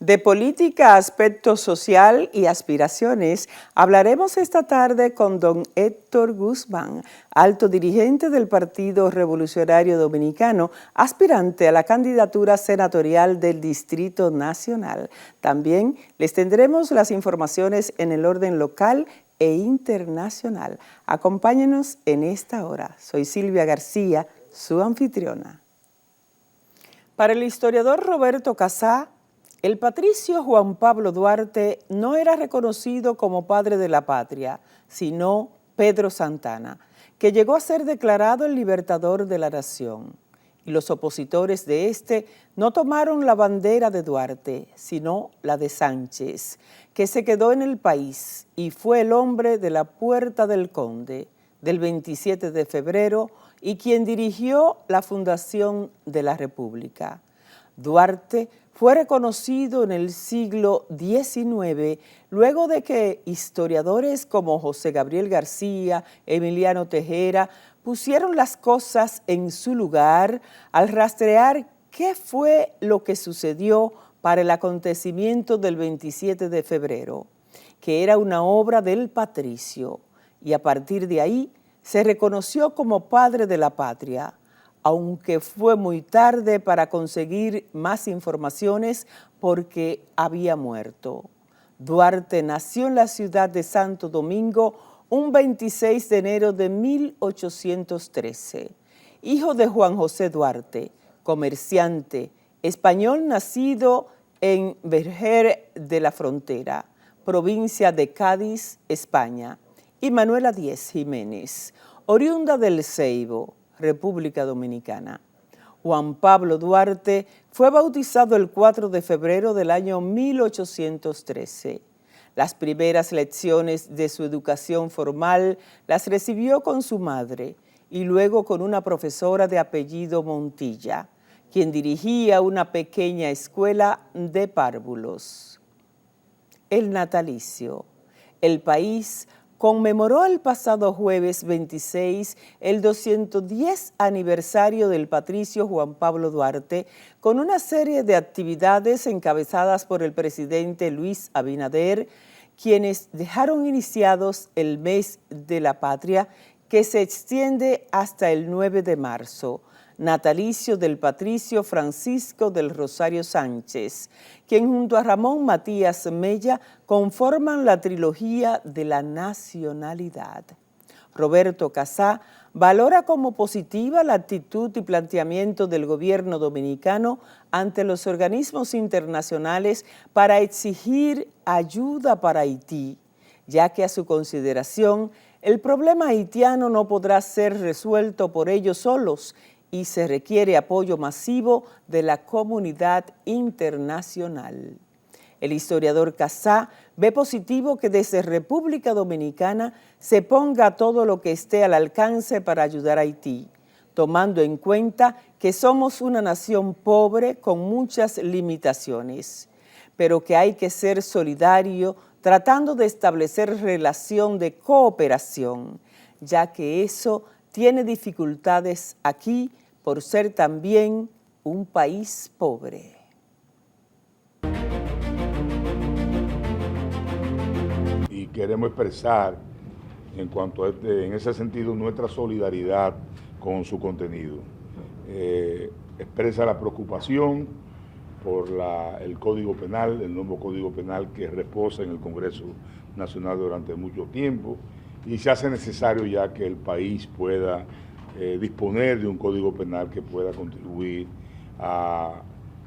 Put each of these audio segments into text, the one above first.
De política, aspecto social y aspiraciones, hablaremos esta tarde con don Héctor Guzmán, alto dirigente del Partido Revolucionario Dominicano, aspirante a la candidatura senatorial del Distrito Nacional. También les tendremos las informaciones en el orden local e internacional. Acompáñenos en esta hora. Soy Silvia García, su anfitriona. Para el historiador Roberto Casá, el patricio Juan Pablo Duarte no era reconocido como padre de la patria, sino Pedro Santana, que llegó a ser declarado el libertador de la nación. Y los opositores de este no tomaron la bandera de Duarte, sino la de Sánchez, que se quedó en el país y fue el hombre de la Puerta del Conde, del 27 de febrero, y quien dirigió la fundación de la República. Duarte fue reconocido en el siglo XIX, luego de que historiadores como José Gabriel García, Emiliano Tejera, pusieron las cosas en su lugar al rastrear qué fue lo que sucedió para el acontecimiento del 27 de febrero, que era una obra del patricio, y a partir de ahí se reconoció como padre de la patria, aunque fue muy tarde para conseguir más informaciones porque había muerto. Duarte nació en la ciudad de Santo Domingo un 26 de enero de 1813, hijo de Juan José Duarte, comerciante, español nacido en Vejer de la Frontera, provincia de Cádiz, España, y Manuela Díez Jiménez, oriunda del Ceibo, República Dominicana. Juan Pablo Duarte fue bautizado el 4 de febrero del año 1813. Las primeras lecciones de su educación formal las recibió con su madre y luego con una profesora de apellido Montilla, quien dirigía una pequeña escuela de párvulos. El natalicio. El país conmemoró el pasado jueves 26 el 210 aniversario del patricio Juan Pablo Duarte con una serie de actividades encabezadas por el presidente Luis Abinader, quienes dejaron iniciados el mes de la patria que se extiende hasta el 9 de marzo, natalicio del patricio Francisco del Rosario Sánchez, quien junto a Ramón Matías Mella conforman la trilogía de la nacionalidad. Roberto Casá valora como positiva la actitud y planteamiento del gobierno dominicano ante los organismos internacionales para exigir ayuda para Haití, ya que a su consideración el problema haitiano no podrá ser resuelto por ellos solos y se requiere apoyo masivo de la comunidad internacional. El historiador Casá ve positivo que desde República Dominicana se ponga todo lo que esté al alcance para ayudar a Haití, tomando en cuenta que somos una nación pobre con muchas limitaciones, pero que hay que ser solidario tratando de establecer relación de cooperación, ya que eso tiene dificultades aquí por ser también un país pobre. Y queremos expresar en cuanto a en ese sentido nuestra solidaridad con su contenido. Expresa la preocupación por el Código Penal, el nuevo Código Penal que reposa en el Congreso Nacional durante mucho tiempo, y se hace necesario ya que el país pueda disponer de un código penal que pueda contribuir a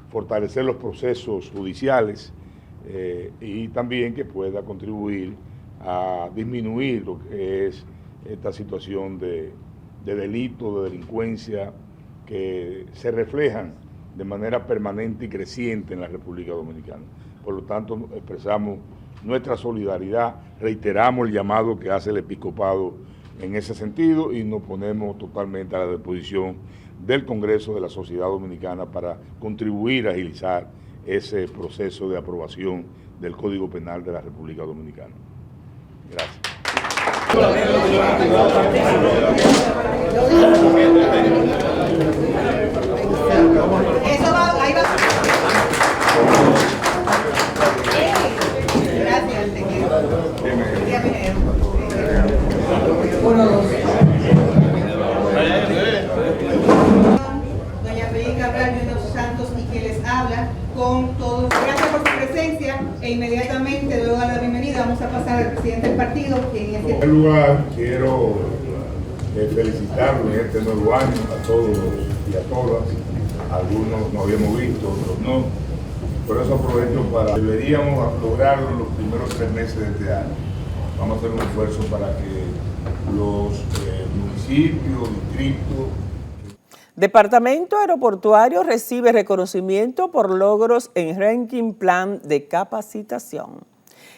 fortalecer los procesos judiciales y también que pueda contribuir a disminuir lo que es esta situación de delito, de delincuencia que se reflejan de manera permanente y creciente en la República Dominicana. Por lo tanto, expresamos nuestra solidaridad, reiteramos el llamado que hace el episcopado en ese sentido y nos ponemos totalmente a la disposición del Congreso de la Sociedad Dominicana para contribuir a agilizar ese proceso de aprobación del Código Penal de la República Dominicana. Gracias. Eso va, ahí va. a pasar al presidente del partido, quien es... En primer lugar, quiero felicitarlo en este nuevo año a todos y a todas. Algunos nos habíamos visto, otros no. Por eso aprovecho para... Deberíamos lograrlo en los primeros 3 meses de este año. Vamos a hacer un esfuerzo para que los municipios, distritos... Departamento Aeroportuario recibe reconocimiento por logros en Ranking Plan de Capacitación.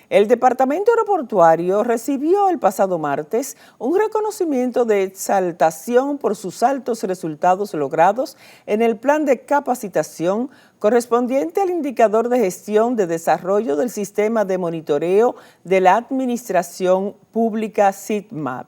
El Departamento Aeroportuario recibió el pasado martes un reconocimiento de exaltación por sus altos resultados logrados en el plan de capacitación correspondiente al indicador de gestión de desarrollo del sistema de monitoreo de la Administración Pública SITMAP.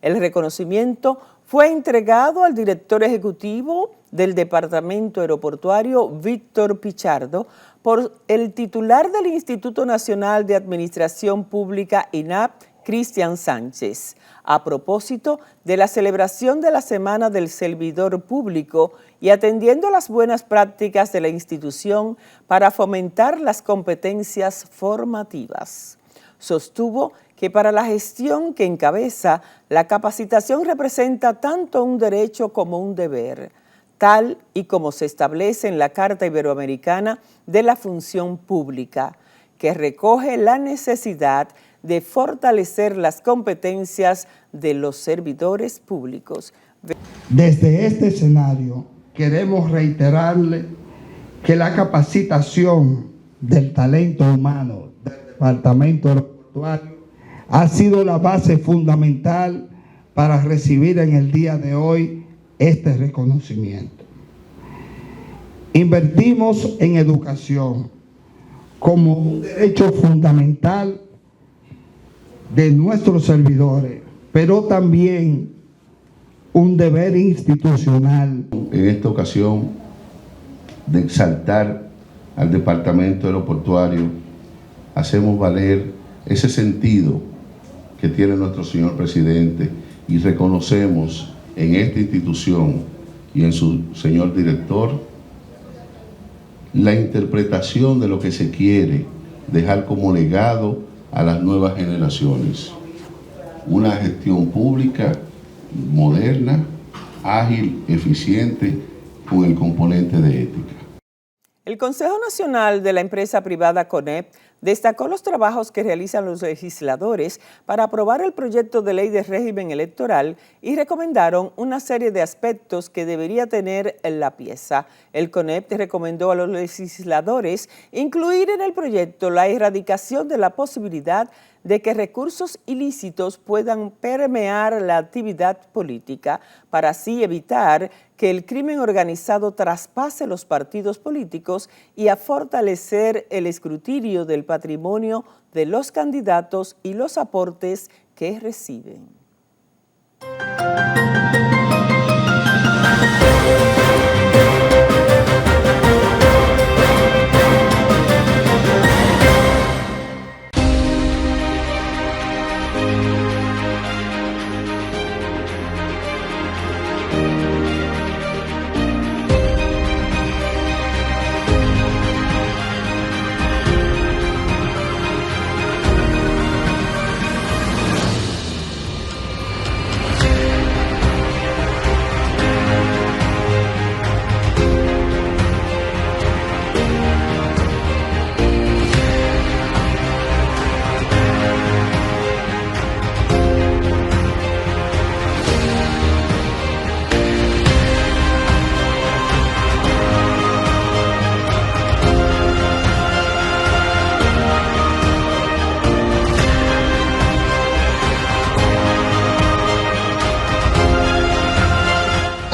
El reconocimiento fue entregado al director ejecutivo del Departamento Aeroportuario, Víctor Pichardo, por el titular del Instituto Nacional de Administración Pública, INAP, Cristian Sánchez, a propósito de la celebración de la Semana del Servidor Público y atendiendo las buenas prácticas de la institución para fomentar las competencias formativas. Sostuvo que para la gestión que encabeza, la capacitación representa tanto un derecho como un deber, tal y como se establece en la Carta Iberoamericana de la Función Pública, que recoge la necesidad de fortalecer las competencias de los servidores públicos. Desde este escenario, queremos reiterarle que la capacitación del talento humano del Departamento Aeroportuario ha sido la base fundamental para recibir en el día de hoy este reconocimiento. Invertimos en educación como un derecho fundamental de nuestros servidores, pero también un deber institucional. En esta ocasión, de exaltar al Departamento Aeroportuario, hacemos valer ese sentido que tiene nuestro señor presidente y reconocemos en esta institución y en su señor director la interpretación de lo que se quiere dejar como legado a las nuevas generaciones. Una gestión pública moderna, ágil, eficiente, con el componente de ética. El Consejo Nacional de la empresa privada CONEP destacó los trabajos que realizan los legisladores para aprobar el proyecto de ley de régimen electoral y recomendaron una serie de aspectos que debería tener la pieza. El CONEP recomendó a los legisladores incluir en el proyecto la erradicación de la posibilidad de que recursos ilícitos puedan permear la actividad política, para así evitar que el crimen organizado traspase los partidos políticos y a fortalecer el escrutinio del patrimonio de los candidatos y los aportes que reciben.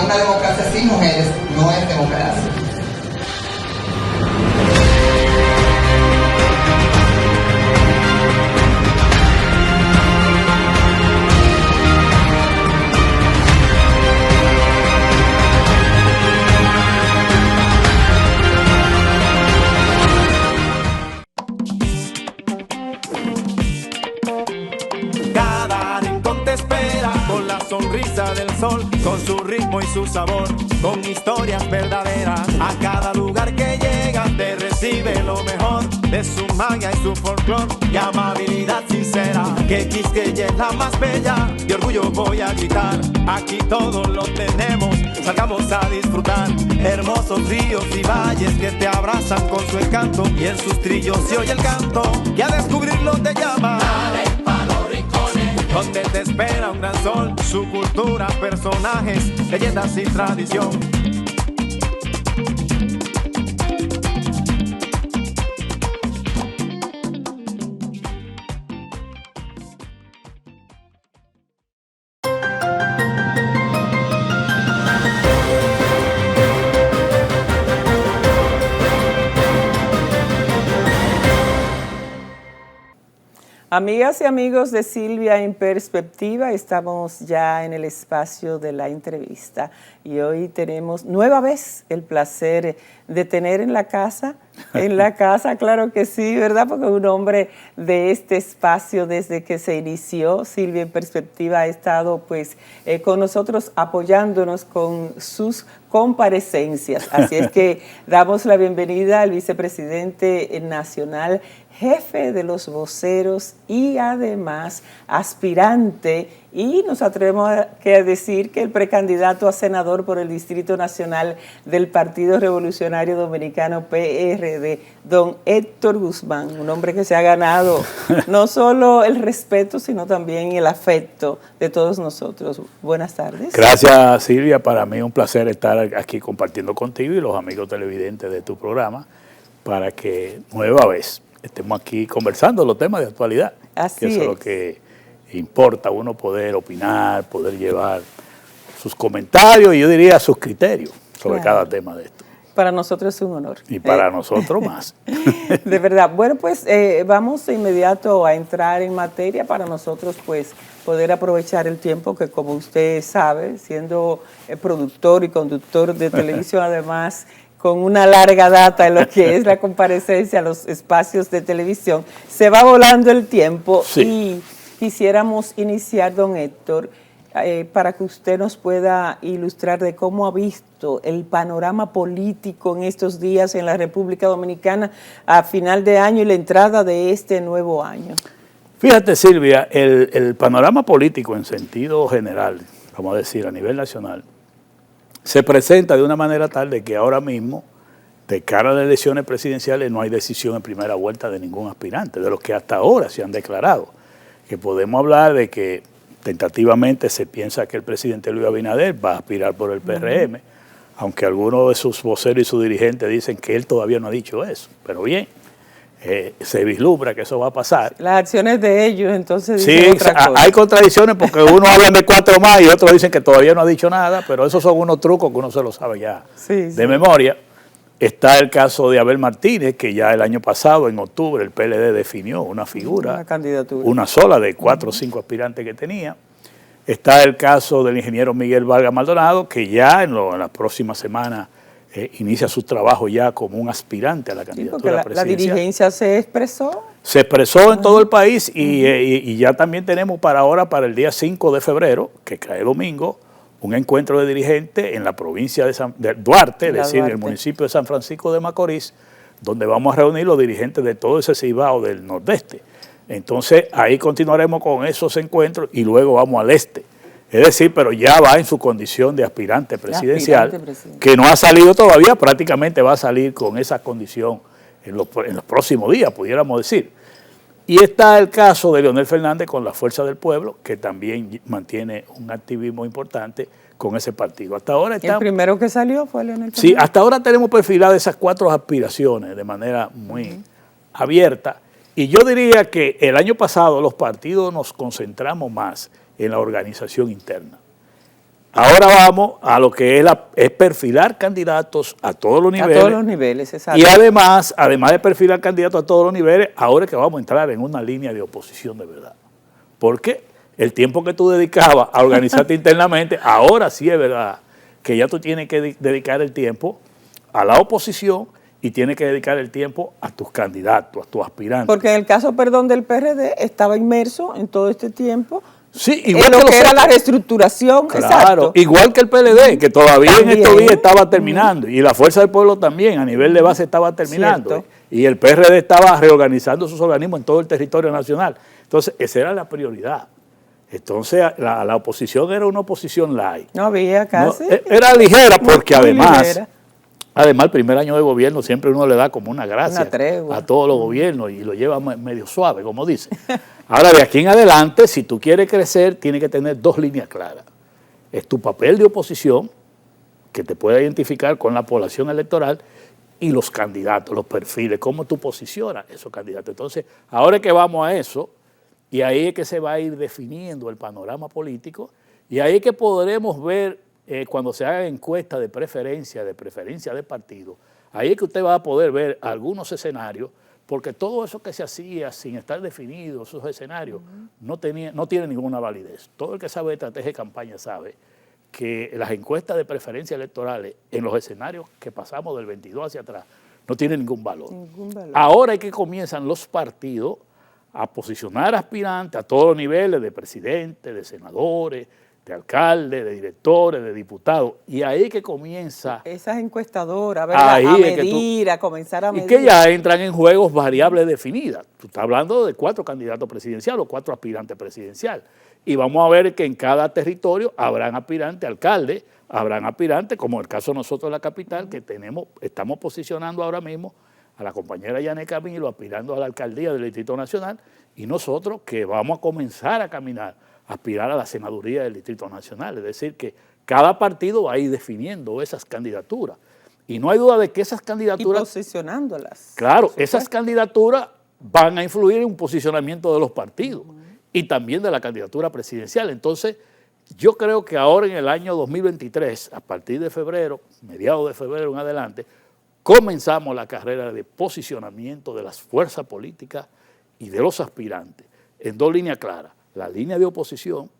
Una democracia sin mujeres no es democracia. Cada rincón te espera con la sonrisa del sol, con su ritmo y su sabor, con historias verdaderas. A cada lugar que llega te recibe lo mejor de su magia y su folclor y amabilidad sincera. Que Quisqueya es la más bella, de orgullo voy a gritar. Aquí todo lo tenemos, salgamos a disfrutar. Hermosos ríos y valles que te abrazan con su encanto, y en sus trillos se oye el canto que a descubrirlo te llama. Dale pa' los rincones, donde te espera un gran sol, su cultura, personajes, leyendas y tradición. Amigas y amigos de Silvia en Perspectiva, estamos ya en el espacio de la entrevista y hoy tenemos nueva vez el placer de tener en la casa, claro que sí, ¿verdad? Porque un hombre de este espacio desde que se inició, Silvia en Perspectiva, ha estado pues con nosotros apoyándonos con sus comparecencias. Así es que damos la bienvenida al vicepresidente nacional, jefe de los voceros y además aspirante, y nos atrevemos a decir que el precandidato a senador por el Distrito Nacional del Partido Revolucionario Dominicano PRD, don Héctor Guzmán, un hombre que se ha ganado no solo el respeto, sino también el afecto de todos nosotros. Buenas tardes. Gracias, Silvia. Para mí es un placer estar aquí compartiendo contigo y los amigos televidentes de tu programa para que nueva vez estemos aquí conversando los temas de actualidad. Así es. Eso es lo que importa, uno poder opinar, poder llevar sus comentarios y yo diría sus criterios sobre cada tema de esto. Para nosotros es un honor. Y para nosotros más. De verdad. Bueno, pues vamos de inmediato a entrar en materia para nosotros pues poder aprovechar el tiempo que, como usted sabe, siendo productor y conductor de televisión además, con una larga data en lo que es la comparecencia a los espacios de televisión, se va volando el tiempo. Sí. Y quisiéramos iniciar, don Héctor, para que usted nos pueda ilustrar de cómo ha visto el panorama político en estos días en la República Dominicana a final de año y la entrada de este nuevo año. Fíjate, Silvia, el panorama político en sentido general, vamos a decir, a nivel nacional, se presenta de una manera tal de que ahora mismo, de cara a las elecciones presidenciales, no hay decisión en primera vuelta de ningún aspirante, de los que hasta ahora se han declarado. Que podemos hablar de que tentativamente se piensa que el presidente Luis Abinader va a aspirar por el PRM, aunque algunos de sus voceros y sus dirigentes dicen que él todavía no ha dicho eso. Pero bien, se vislumbra que eso va a pasar. Las acciones de ellos entonces dicen sí, otra cosa. Hay contradicciones porque unos hablan de 4 más y otros dicen que todavía no ha dicho nada, pero esos son unos trucos que uno se los sabe ya de memoria. Está el caso de Abel Martínez, que ya el año pasado, en octubre, el PLD definió una figura, una candidatura, una sola de 4 o 5 aspirantes que tenía. Está el caso del ingeniero Miguel Vargas Maldonado, que ya en las próximas semanas inicia su trabajo ya como un aspirante a la candidatura presidencial. La dirigencia se expresó. Se expresó en todo el país y ya también tenemos para ahora, para el día 5 de febrero, que cae domingo, un encuentro de dirigentes en la provincia de Duarte, es decir, en el municipio de San Francisco de Macorís, donde vamos a reunir los dirigentes de todo ese Cibao del Nordeste. Entonces, ahí continuaremos con esos encuentros y luego vamos al este. Es decir, pero ya va en su condición de aspirante presidencial, que no ha salido todavía, prácticamente va a salir con esa condición en los próximos días, pudiéramos decir. Y está el caso de Leonel Fernández con la Fuerza del Pueblo, que también mantiene un activismo importante con ese partido. Hasta ahora el primero que salió fue Leonel Fernández. Sí, hasta ahora tenemos perfiladas esas 4 aspiraciones de manera muy abierta. Y yo diría que el año pasado los partidos nos concentramos más en la organización interna. Ahora vamos a lo que es perfilar candidatos a todos los niveles. A todos los niveles, exacto. Y además de perfilar candidatos a todos los niveles, ahora es que vamos a entrar en una línea de oposición de verdad. Porque el tiempo que tú dedicabas a organizarte internamente, ahora sí es verdad que ya tú tienes que dedicar el tiempo a la oposición y tienes que dedicar el tiempo a tus candidatos, a tus aspirantes. Porque en el caso, del PRD, estaba inmerso en todo este tiempo Sí, igual lo que era la reestructuración, claro, exacto. Igual que el PLD, que todavía También. en estos días estaba terminando, y la Fuerza del Pueblo también, a nivel de base estaba terminando, Cierto. y el PRD estaba reorganizando sus organismos en todo el territorio nacional. Entonces, esa era la prioridad. Entonces, la oposición era una oposición light. No había casi. No, era ligera porque Muy además... ligera. Además, el primer año de gobierno siempre uno le da como una gracia Una tregua. a todos los gobiernos y lo lleva medio suave, como dice. Ahora, de aquí en adelante, si tú quieres crecer, tienes que tener dos líneas claras. Es tu papel de oposición, que te puede identificar con la población electoral, y los candidatos, los perfiles, cómo tú posicionas esos candidatos. Entonces, ahora es que vamos a eso, y ahí es que se va a ir definiendo el panorama político, y ahí es que podremos ver cuando se hagan encuestas de preferencia de partido, ahí es que usted va a poder ver algunos escenarios, porque todo eso que se hacía sin estar definido, esos escenarios, no tiene ninguna validez. Todo el que sabe de estrategia de campaña sabe que las encuestas de preferencias electorales en los escenarios que pasamos del 22 hacia atrás no tienen ningún valor. Ahora es que comienzan los partidos a posicionar aspirantes a todos los niveles, de presidente, de senadores, de alcaldes, de directores, de diputados, y ahí que comienza... Esas encuestadoras, ¿verdad? A medir, a comenzar a medir. Y que ya entran en juegos variables definidas. Tú estás hablando de 4 candidatos presidenciales o 4 aspirantes presidenciales. Y vamos a ver que en cada territorio habrán aspirantes alcaldes, habrán aspirantes, como el caso de nosotros en la capital, que estamos posicionando ahora mismo a la compañera Yané Camilo, aspirando a la alcaldía del Distrito Nacional, y nosotros que vamos a comenzar a caminar, aspirar a la senaduría del Distrito Nacional. Es decir, que cada partido va a ir definiendo esas candidaturas. Y no hay duda de que esas candidaturas... Y posicionándolas. Claro, esas candidaturas van a influir en un posicionamiento de los partidos y también de la candidatura presidencial. Entonces, yo creo que ahora en el año 2023, a partir de febrero, mediados de febrero en adelante, comenzamos la carrera de posicionamiento de las fuerzas políticas y de los aspirantes en 2 líneas claras. La línea de oposición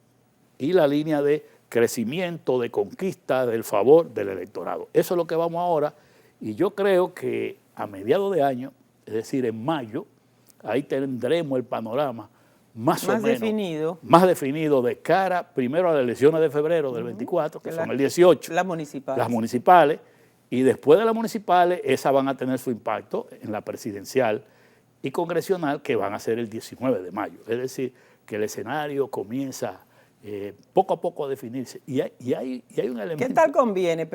y la línea de crecimiento, de conquista del favor del electorado. Eso es lo que vamos ahora, y yo creo que a mediados de año, es decir, en mayo, ahí tendremos el panorama más o menos más definido de cara primero a las elecciones de febrero del 24, que son el 18. Las municipales. Las municipales, y después de las municipales, esas van a tener su impacto en la presidencial y congresional, que van a ser el 19 de mayo. Es decir, que el escenario comienza poco a poco a definirse. Y hay un elemento... ¿Qué tal conviene,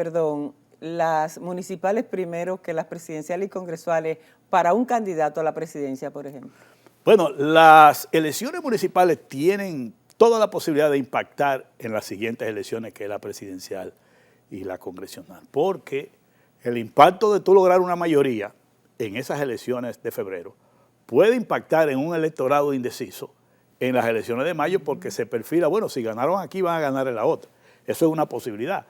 las municipales primero que las presidenciales y congresuales para un candidato a la presidencia, por ejemplo? Bueno, las elecciones municipales tienen toda la posibilidad de impactar en las siguientes elecciones, que es la presidencial y la congresional, porque el impacto de tú lograr una mayoría en esas elecciones de febrero puede impactar en un electorado indeciso en las elecciones de mayo, porque se perfila, bueno, si ganaron aquí van a ganar en la otra. Eso es una posibilidad.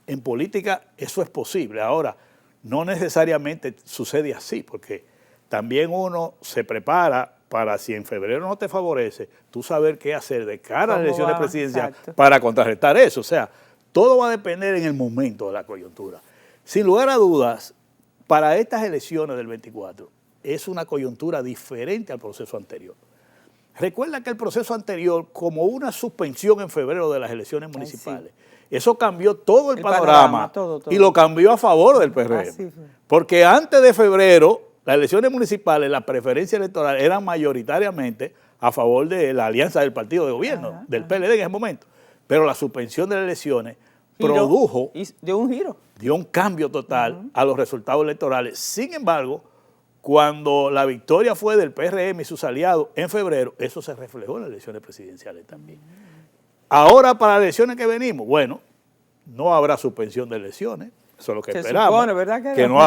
En política eso es posible. Ahora, no necesariamente sucede así, porque también uno se prepara para, si en febrero no te favorece, tú saber qué hacer de cara a las elecciones presidenciales para contrarrestar eso. O sea, todo va a depender en el momento de la coyuntura. Sin lugar a dudas, para estas elecciones del 24 es una coyuntura diferente al proceso anterior. Recuerda que el proceso anterior, como una suspensión en febrero de las elecciones municipales, eso cambió todo el panorama todo. Y lo cambió a favor del PRM. Porque antes de febrero, las elecciones municipales, las preferencias electorales eran mayoritariamente a favor de la alianza del partido de gobierno, del PLD en ese momento. Pero la suspensión de las elecciones produjo... Dio un giro. Dio un cambio total a los resultados electorales. Sin embargo, cuando la victoria fue del PRM y sus aliados en febrero, eso se reflejó en las elecciones presidenciales también. Ahora, para las elecciones que venimos, bueno, no habrá suspensión de elecciones, eso es lo que esperamos. Supone, ¿verdad? Que no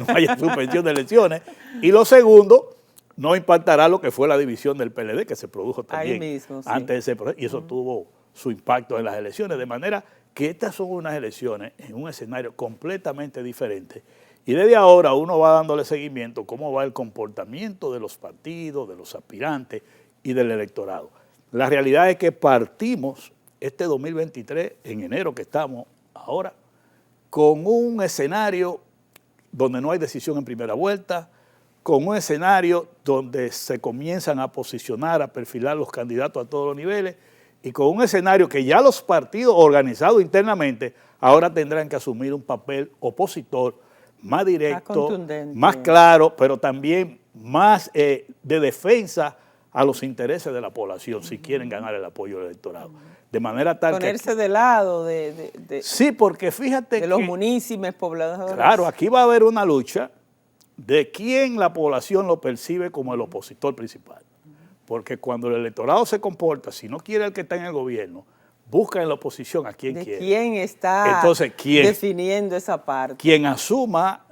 haya suspensión de elecciones. Y lo segundo, no impactará lo que fue la división del PLD, que se produjo también antes de ese proceso, y eso tuvo su impacto en las elecciones, de manera que estas son unas elecciones en un escenario completamente diferente. Y desde ahora uno va dándole seguimiento cómo va el comportamiento de los partidos, de los aspirantes y del electorado. La realidad es que partimos este 2023, en enero que estamos ahora, con un escenario donde no hay decisión en primera vuelta, con un escenario donde se comienzan a posicionar, a perfilar los candidatos a todos los niveles, y con un escenario que ya los partidos organizados internamente ahora tendrán que asumir un papel opositor más directo, más claro, pero también más de defensa a los intereses de la población si quieren ganar el apoyo del electorado. De manera tal ponerse de lado sí, porque fíjate de los municipios pobladores. Claro, aquí va a haber una lucha de quién la población lo percibe como el opositor principal. Porque cuando el electorado se comporta, si no quiere el que está en el gobierno, busca en la oposición a quien quiere. ¿Quién está entonces, definiendo esa parte? Quien asuma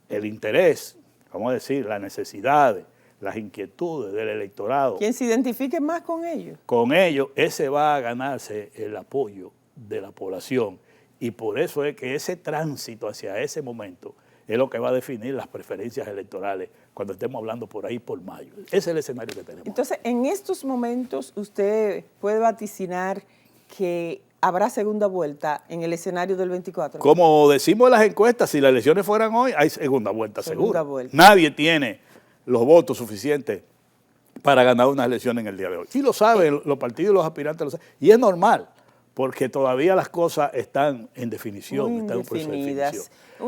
el interés, vamos a decir, las necesidades, las inquietudes del electorado. Quien se identifique más con ellos. Con ellos, ese va a ganarse el apoyo de la población. Y por eso es que ese tránsito hacia ese momento es lo que va a definir las preferencias electorales cuando estemos hablando por ahí por mayo. Ese es el escenario que tenemos. Entonces, en estos momentos usted puede vaticinar que habrá segunda vuelta en el escenario del 24. Como decimos en las encuestas, si las elecciones fueran hoy, hay segunda vuelta segura. Nadie tiene los votos suficientes para ganar una elección en el día de hoy. Y lo saben los partidos y los aspirantes, lo saben. Y es normal, porque todavía las cosas están en definición, están en un proceso de definición.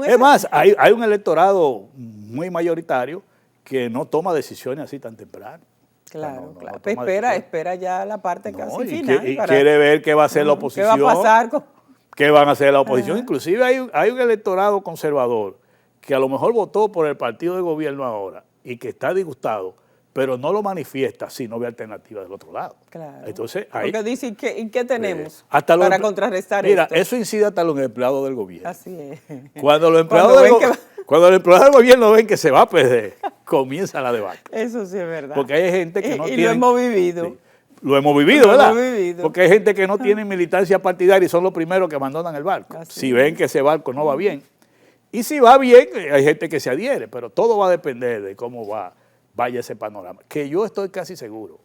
Es más, hay un electorado muy mayoritario que no toma decisiones así tan temprano. Claro, claro. Espera ya la parte casi final. Y quiere ver qué va a hacer la oposición. ¿Qué va a pasar? ¿Qué van a hacer la oposición? Inclusive hay un electorado conservador que a lo mejor votó por el partido de gobierno ahora y que está disgustado, pero no lo manifiesta si no ve alternativa del otro lado. Claro. Entonces, porque dice, ¿y qué tenemos para contrarrestar esto? Mira, eso incide hasta los empleados del gobierno. Así es. Cuando los empleados del gobierno ven que se va a perder, comienza la debate. Eso sí es verdad. Porque hay gente que no tiene... Y lo hemos vivido. Sí, lo hemos vivido, ¿verdad? Porque hay gente que no tiene militancia partidaria y son los primeros que abandonan el barco. Si ven que ese barco no va bien. Y si va bien, hay gente que se adhiere, pero todo va a depender de cómo vaya ese panorama. Que yo estoy casi seguro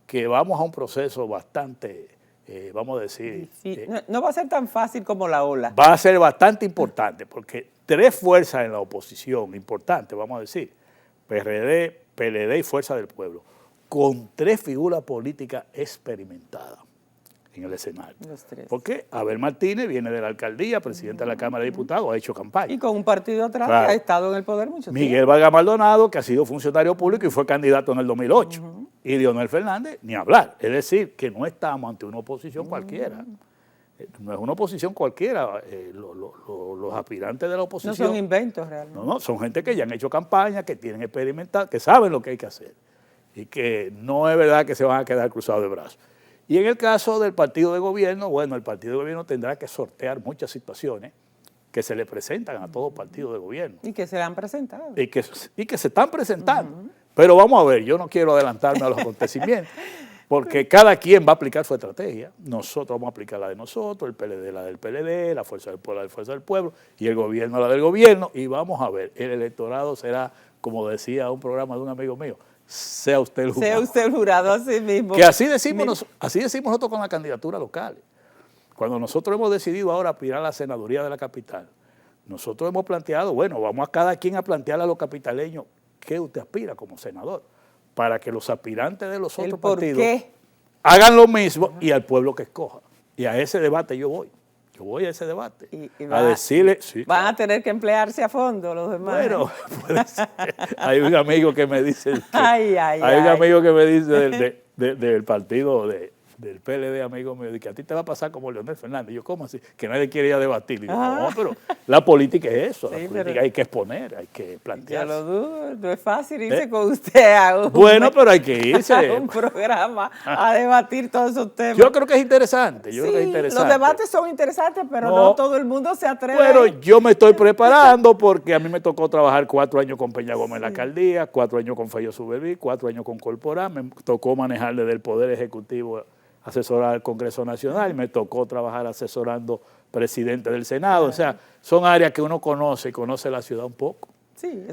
que vamos a un proceso bastante, vamos a decir... no va a ser tan fácil como la ola. Va a ser bastante importante, porque tres fuerzas en la oposición, importantes, vamos a decir, PRD, PLD y Fuerza del Pueblo, con tres figuras políticas experimentadas en el escenario. Los tres. Porque Abel Martínez viene de la alcaldía, presidente de la Cámara de Diputados, ha hecho campaña. Y con un partido atrás que ha estado en el poder mucho tiempo. Miguel Vargas Maldonado, que ha sido funcionario público y fue candidato en el 2008. Y Leonel Fernández, ni hablar. Es decir, que no estamos ante una oposición cualquiera. No es una oposición cualquiera. Los aspirantes de la oposición... No son inventos realmente. No, son gente que ya han hecho campaña, que tienen experimentado, que saben lo que hay que hacer. Y que no es verdad que se van a quedar cruzados de brazos. Y en el caso del partido de gobierno, bueno, el partido de gobierno tendrá que sortear muchas situaciones que se le presentan a todo partido de gobierno. Y que se le han presentado. Y que se están presentando. Pero vamos a ver, yo no quiero adelantarme a los acontecimientos, porque cada quien va a aplicar su estrategia. Nosotros vamos a aplicar la de nosotros, el PLD la del PLD, la Fuerza del Pueblo la de Fuerza del Pueblo, y el gobierno la del gobierno, y vamos a ver, el electorado será, como decía un programa de un amigo mío, sea usted el jurado. Sea usted el jurado, así mismo. Que así decimos nosotros con la candidatura local. Cuando nosotros hemos decidido ahora aspirar a la senaduría de la capital, nosotros hemos planteado, bueno, vamos a cada quien a plantearle a los capitaleños qué usted aspira como senador, para que los aspirantes de los otros partidos hagan lo mismo y al pueblo que escoja. Y a ese debate yo voy. Yo voy a ese debate a decirle... Sí, van a tener que emplearse a fondo los demás. Bueno, puede ser. Hay un amigo que me dice... Hay un amigo que me dice del partido del PLD, amigo mío, que a ti te va a pasar como Leonel Fernández. Yo, ¿cómo así? Que nadie quiere ir a debatir. Y digo, no, pero la política es eso. La política hay que exponer, hay que plantearse. Ya lo dudo, no es fácil irse con usted a pero hay que irse. A un programa a debatir todos esos temas. Yo creo que es interesante. Los debates son interesantes, pero no todo el mundo se atreve. Pero yo me estoy preparando porque a mí me tocó trabajar 4 años con Peña Gómez en la alcaldía, 4 años con Feyo Suberví, 4 años con Corporán. Me tocó manejar desde el Poder Ejecutivo, asesorar al Congreso Nacional, me tocó trabajar asesorando presidente del Senado. O sea, son áreas que uno conoce la ciudad un poco. Sí,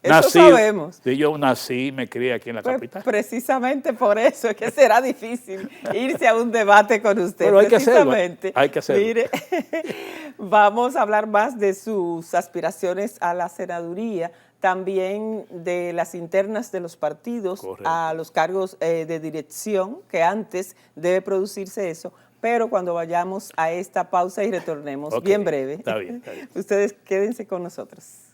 eso sabemos. Sí, yo nací y me crié aquí en la capital. Precisamente por eso es que será difícil irse a un debate con usted. Pero hay que hacerlo. Hay que hacerlo. Mire, vamos a hablar más de sus aspiraciones a la senaduría también de las internas de los partidos. Correcto. A los cargos de dirección, que antes debe producirse eso, pero cuando vayamos a esta pausa y retornemos, okay, bien breve. Está bien, está bien. Ustedes quédense con nosotros.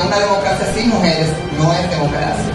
Una democracia sin mujeres no es democracia.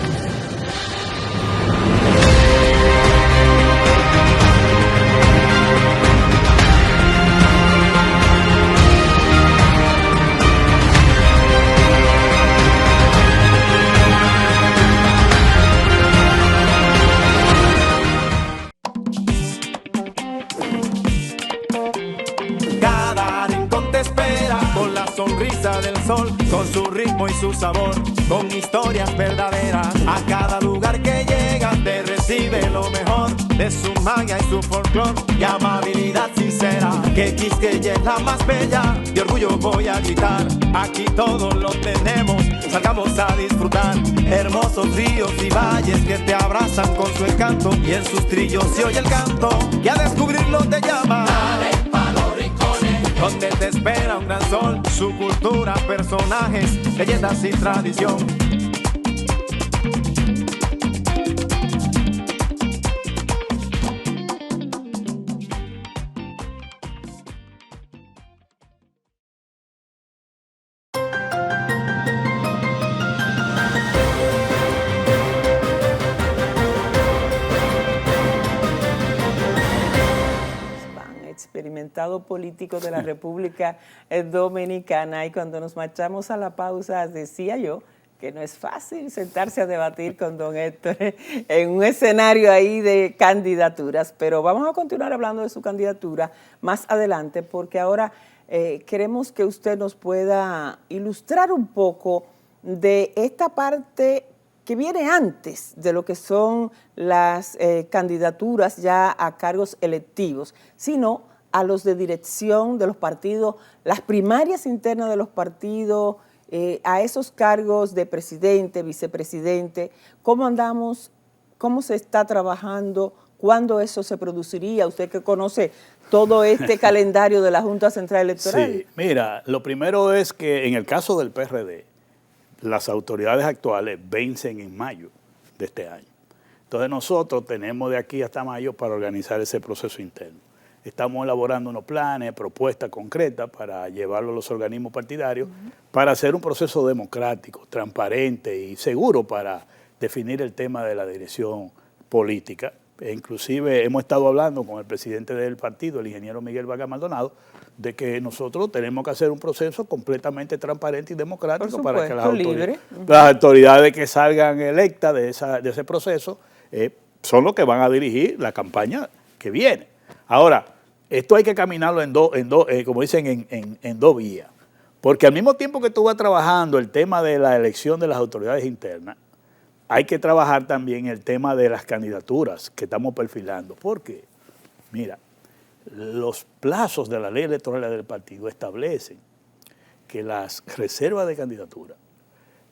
Cada rincón te espera con la sonrisa del sol, con su ritmo y su sabor, con historias verdaderas. A cada lugar que llegas te recibe lo mejor de su magia y su folclor y amabilidad sincera. Que Quisqueya es la más bella, de orgullo voy a gritar. Aquí todo lo tenemos, salgamos a disfrutar. Hermosos ríos y valles que te abrazan con su encanto, y en sus trillos se oye el canto que a descubrirlo te llama. Dale pa' los rincones, donde te espera un gran sol, su cultura, personajes, leyendas y tradición. Experimentado político de la República Dominicana, y cuando nos marchamos a la pausa decía yo que no es fácil sentarse a debatir con don Héctor en un escenario ahí de candidaturas, pero vamos a continuar hablando de su candidatura más adelante, porque ahora queremos que usted nos pueda ilustrar un poco de esta parte que viene antes de lo que son las candidaturas ya a cargos electivos, sino a los de dirección de los partidos, las primarias internas de los partidos, a esos cargos de presidente, vicepresidente. ¿Cómo andamos? ¿Cómo se está trabajando? ¿Cuándo eso se produciría? Usted que conoce todo este calendario de la Junta Central Electoral. Sí, mira, lo primero es que en el caso del PRD, las autoridades actuales vencen en mayo de este año. Entonces nosotros tenemos de aquí hasta mayo para organizar ese proceso interno. Estamos elaborando unos planes, propuestas concretas para llevarlo a los organismos partidarios, para hacer un proceso democrático, transparente y seguro para definir el tema de la dirección política. E inclusive hemos estado hablando con el presidente del partido, el ingeniero Miguel Vargas Maldonado, de que nosotros tenemos que hacer un proceso completamente transparente y democrático para que las autoridades que salgan electas de ese proceso son los que van a dirigir la campaña que viene. Ahora, esto hay que caminarlo como dicen, en dos vías. Porque al mismo tiempo que tú vas trabajando el tema de la elección de las autoridades internas, hay que trabajar también el tema de las candidaturas que estamos perfilando. ¿Por qué? Mira, los plazos de la ley electoral del partido establecen que las reservas de candidatura,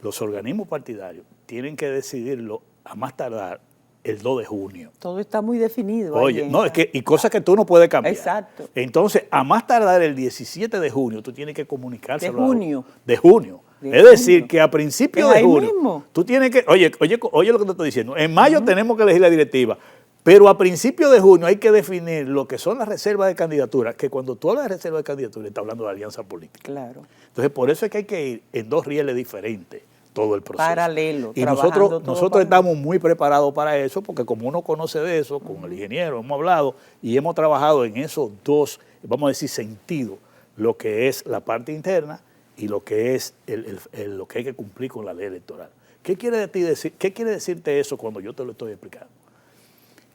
los organismos partidarios, tienen que decidirlo a más tardar el 2 de junio. Todo está muy definido. Oye, no, es que, y cosas que tú no puedes cambiar. Exacto. Entonces, a más tardar el 17 de junio, tú tienes que comunicárselo. De junio. De junio. Es decir, que a principios de junio, mismo. Tú tienes que, oye lo que te estoy diciendo, en mayo tenemos que elegir la directiva. Pero a principios de junio hay que definir lo que son las reservas de candidatura, que cuando tú hablas de reserva de candidatura estás hablando de alianza política. Claro. Entonces, por eso es que hay que ir en dos rieles diferentes todo el proceso. Paralelo. Y nosotros estamos muy preparados para eso, porque como uno conoce de eso, con el ingeniero hemos hablado y hemos trabajado en esos dos, vamos a decir, sentidos, lo que es la parte interna y lo que es lo que hay que cumplir con la ley electoral. ¿Qué quiere decirte eso cuando yo te lo estoy explicando?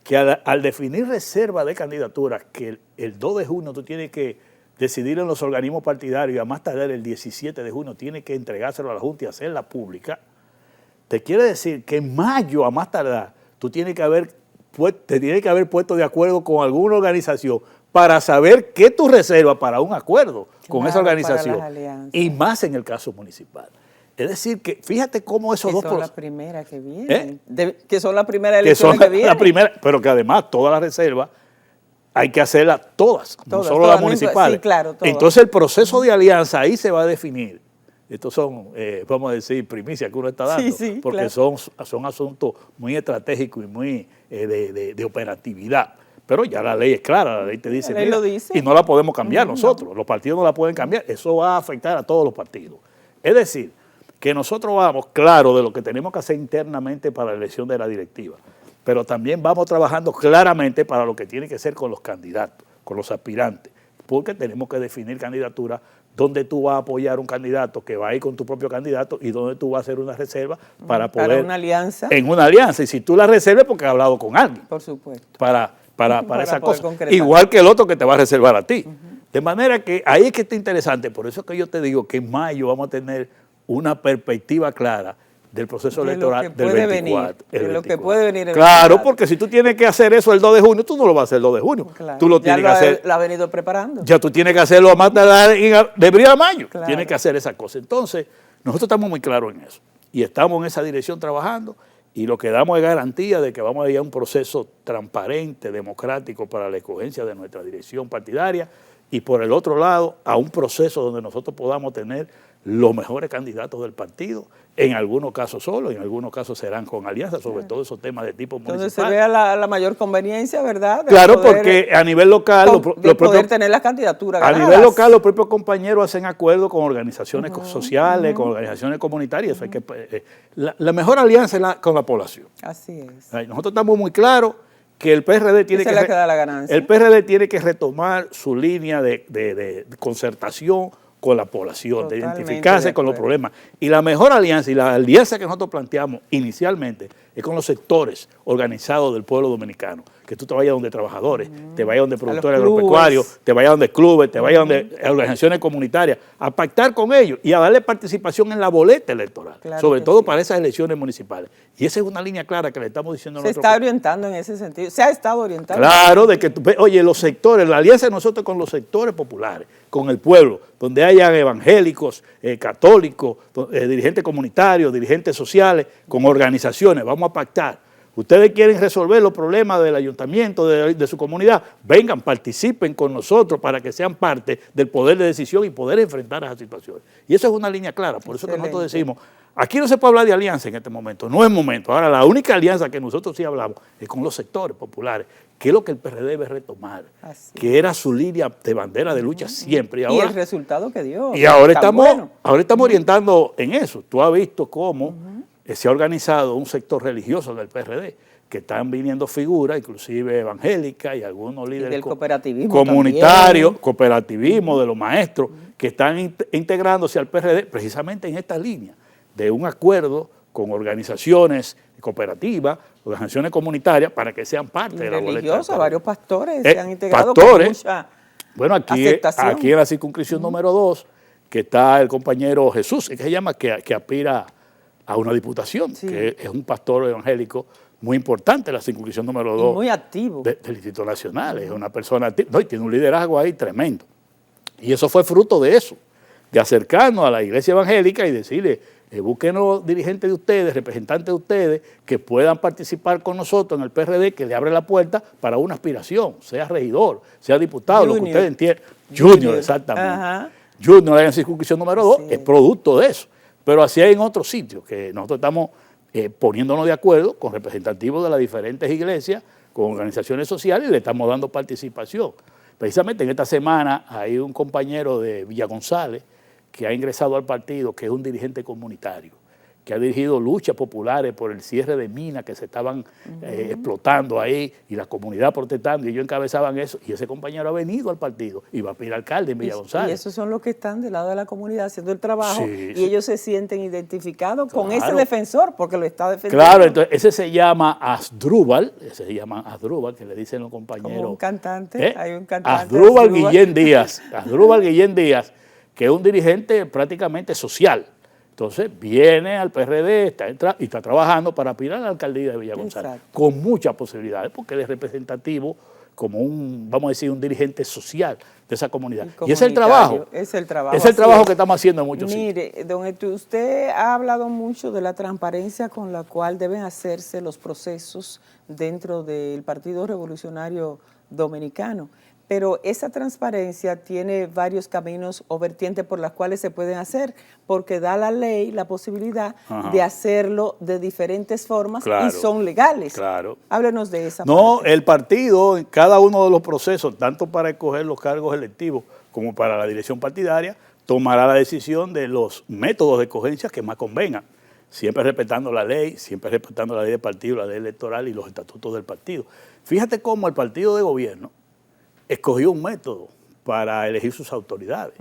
Que al definir reserva de candidatura, que el 2 de junio tú tienes que decidir en los organismos partidarios y a más tardar el 17 de junio tienes que entregárselo a la Junta y hacerla pública, te quiere decir que en mayo a más tardar tú te tienes que haber puesto de acuerdo con alguna organización para saber qué tú reservas para un acuerdo con esa organización, y más en el caso municipal. Es decir, que fíjate cómo esos dos... Que son las primeras que vienen. Que son las primeras elecciones que vienen. La primera, pero que además todas las reservas hay que hacerlas todas, no solo las municipales. Sí, claro, todas. Entonces el proceso de alianza ahí se va a definir. Estos son, vamos a decir, primicias que uno está dando, porque claro, son asuntos muy estratégicos y muy de operatividad. Pero ya la ley es clara, la ley te dice, mira, y no la podemos cambiar nosotros, los partidos no la pueden cambiar, eso va a afectar a todos los partidos. Es decir, que nosotros vamos claro de lo que tenemos que hacer internamente para la elección de la directiva, pero también vamos trabajando claramente para lo que tiene que ser con los candidatos, con los aspirantes, porque tenemos que definir candidaturas donde tú vas a apoyar un candidato que va a ir con tu propio candidato y donde tú vas a hacer una reserva para poder... Para una alianza. En una alianza, y si tú la reserves porque has hablado con alguien. Por supuesto. Para esa cosa. Concretar. Igual que el otro que te va a reservar a ti. De manera que ahí es que está interesante, por eso es que yo te digo que en mayo vamos a tener una perspectiva clara del proceso electoral del 24. De lo que puede venir. Claro, porque si tú tienes que hacer eso el 2 de junio, tú no lo vas a hacer el 2 de junio. Claro. Tú lo tienes que hacer. La ha venido preparando. Ya tú tienes que hacerlo a más tardar de abril a mayo. Claro. Tienes que hacer esa cosa. Entonces, nosotros estamos muy claros en eso. Y estamos en esa dirección trabajando. Y lo que damos es garantía de que vamos a ir a un proceso transparente, democrático para la escogencia de nuestra dirección partidaria. Y por el otro lado, a un proceso donde nosotros podamos tener los mejores candidatos del partido, en algunos casos solos, en algunos casos serán con alianzas, sobre todo esos temas de tipo municipal. Entonces se vea la mayor conveniencia, ¿verdad? Claro, porque a nivel local... poder tener las candidaturas ganadas. A nivel local, los propios compañeros hacen acuerdos con organizaciones sociales, con organizaciones comunitarias. Eso hay que, la mejor alianza es con la población. Así es. Nosotros estamos muy claros que el PRD tiene el PRD tiene que retomar su línea de concertación con la población, de identificarse con los problemas. Y la mejor alianza y la alianza que nosotros planteamos inicialmente es con los sectores organizados del pueblo dominicano. Que tú te vayas donde trabajadores, te vayas donde productores agropecuarios, te vayas donde clubes, te vayas donde organizaciones comunitarias, a pactar con ellos y a darle participación en la boleta electoral, claro, sobre todo para esas elecciones municipales. Y esa es una línea clara que le estamos diciendo a nosotros. Se está orientando en ese sentido, se ha estado orientando. Claro, de que, oye, los sectores, la alianza de nosotros con los sectores populares, con el pueblo, donde hayan evangélicos, católicos, dirigentes comunitarios, dirigentes sociales, con organizaciones, vamos a pactar. Ustedes quieren resolver los problemas del ayuntamiento, de su comunidad, vengan, participen con nosotros para que sean parte del poder de decisión y poder enfrentar esas situaciones. Y eso es una línea clara, por eso que nosotros decimos, aquí no se puede hablar de alianza en este momento, no es momento. Ahora, la única alianza que nosotros sí hablamos es con los sectores populares, que es lo que el PRD debe retomar, que era su línea de bandera de lucha siempre. Y el resultado que dio. Y ahora estamos orientando en eso. Tú has visto cómo se ha organizado un sector religioso del PRD, que están viniendo figuras, inclusive evangélicas y algunos líderes del cooperativismo comunitarios, cooperativismo de los maestros, que están integrándose al PRD precisamente en esta línea de un acuerdo con organizaciones cooperativas, organizaciones comunitarias, para que sean parte de la boleta. Varios pastores se han integrado con mucha aceptación. Aquí en la circunscripción número 2, que está el compañero Jesús, que se llama, que aspira a una diputación, que es un pastor evangélico muy importante en la circunscripción número 2. Muy activo. Del Instituto Nacional, es una persona activa, y tiene un liderazgo ahí tremendo. Y eso fue fruto de eso, de acercarnos a la iglesia evangélica y decirle, búsquenos dirigentes de ustedes, representantes de ustedes, que puedan participar con nosotros en el PRD, que le abre la puerta para una aspiración, sea regidor, sea diputado, lo que ustedes entiendan. Junior, exactamente. Junior en la circunscripción número 2 es producto de eso. Pero así hay en otros sitios, que nosotros estamos poniéndonos de acuerdo con representativos de las diferentes iglesias, con organizaciones sociales y le estamos dando participación. Precisamente en esta semana hay un compañero de Villa González que ha ingresado al partido, que es un dirigente comunitario, que ha dirigido luchas populares por el cierre de minas que se estaban explotando ahí y la comunidad protestando y ellos encabezaban eso y ese compañero ha venido al partido y va a pedir alcalde en Villa González. Y esos son los que están del lado de la comunidad haciendo el trabajo Sí, y ellos se sienten identificados con ese defensor porque lo está defendiendo. Claro, entonces ese se llama Asdrúbal, que le dicen los compañeros. Como un cantante, hay un cantante. Asdrúbal Guillén Díaz, que es un dirigente prácticamente social. Entonces viene al PRD y está trabajando para aspirar a la alcaldía de Villa González. Exacto. Con muchas posibilidades, porque él es representativo como vamos a decir, un dirigente social de esa comunidad. Y es el trabajo. Es el trabajo. Es el trabajo que estamos haciendo en muchos sitios. Mire, don Héctor, usted ha hablado mucho de la transparencia con la cual deben hacerse los procesos dentro del Partido Revolucionario Dominicano. Pero esa transparencia tiene varios caminos o vertientes por las cuales se pueden hacer, porque da la ley la posibilidad de hacerlo de diferentes formas y son legales. Claro. Háblenos de esa parte. El partido, en cada uno de los procesos, tanto para escoger los cargos electivos como para la dirección partidaria, tomará la decisión de los métodos de escogencia que más convengan, siempre respetando la ley de partido, la ley electoral y los estatutos del partido. Fíjate cómo el partido de gobierno escogió un método para elegir sus autoridades,